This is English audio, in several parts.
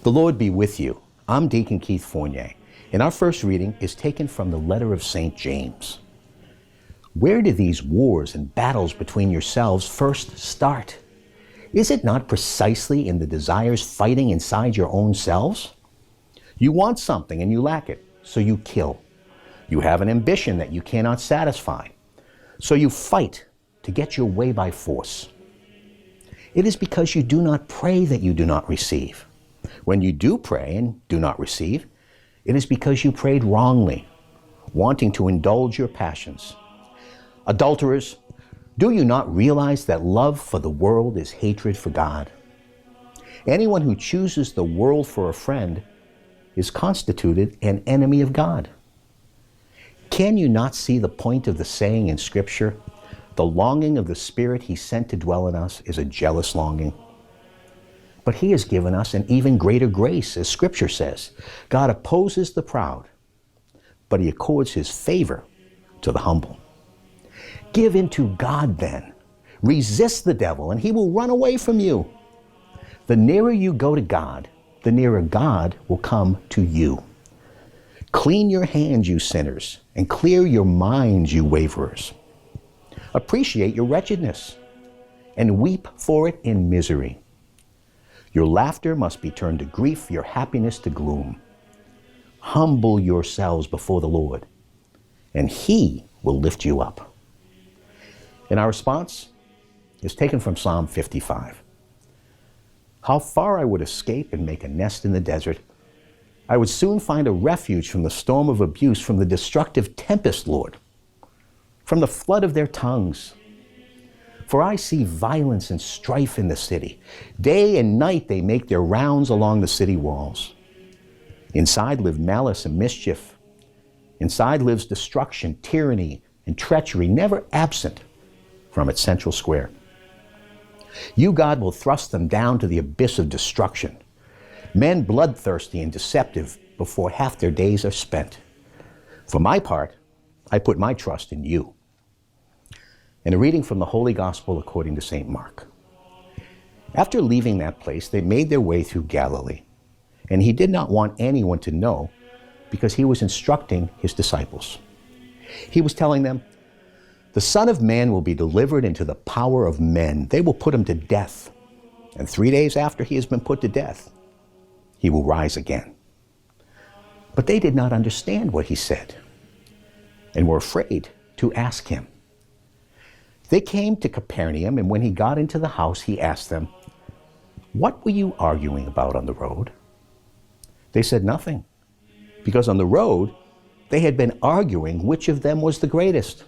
The Lord be with you. I'm Deacon Keith Fournier, and our first reading is taken from the letter of St. James. Where do these wars and battles between yourselves first start? Is it not precisely in the desires fighting inside your own selves? You want something and you lack it, so you kill. You have an ambition that you cannot satisfy, so you fight to get your way by force. It is because you do not pray that you do not receive. When you do pray and do not receive, it is because you prayed wrongly, wanting to indulge your passions. Adulterers, do you not realize that love for the world is hatred for God? Anyone who chooses the world for a friend is constituted an enemy of God. Can you not see the point of the saying in Scripture, the longing of the Spirit He sent to dwell in us is a jealous longing? But He has given us an even greater grace, as Scripture says. God opposes the proud, but He accords His favor to the humble. Give in to God then. Resist the devil, and he will run away from you. The nearer you go to God, the nearer God will come to you. Clean your hands, you sinners, and clear your minds, you waverers. Appreciate your wretchedness, and weep for it in misery. Your laughter must be turned to grief, your happiness to gloom. Humble yourselves before the Lord, and He will lift you up. And our response is taken from Psalm 55. How far I would escape and make a nest in the desert. I would soon find a refuge from the storm of abuse, from the destructive tempest, Lord, from the flood of their tongues. For I see violence and strife in the city. Day and night they make their rounds along the city walls. Inside live malice and mischief. Inside lives destruction, tyranny, and treachery, never absent from its central square. You, God, will thrust them down to the abyss of destruction. Men bloodthirsty and deceptive before half their days are spent. For my part, I put my trust in you. And a reading from the Holy Gospel according to St. Mark. After leaving that place, they made their way through Galilee, and He did not want anyone to know because He was instructing His disciples. He was telling them, the Son of Man will be delivered into the power of men. They will put Him to death, and 3 days after He has been put to death, He will rise again. But they did not understand what He said and were afraid to ask Him. They came to Capernaum, and when He got into the house, He asked them, what were you arguing about on the road? They said nothing, because on the road they had been arguing which of them was the greatest.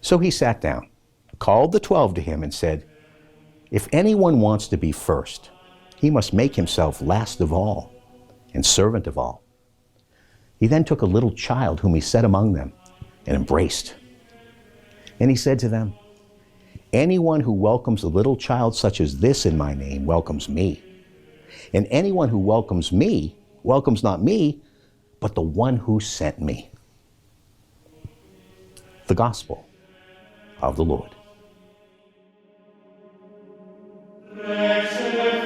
So He sat down, called the 12 to Him, and said, if anyone wants to be first, he must make himself last of all and servant of all. He then took a little child whom He set among them and embraced. And He said to them, anyone who welcomes a little child such as this in my name welcomes me. And anyone who welcomes me welcomes not me, but the one who sent me. The Gospel of the Lord. Blessed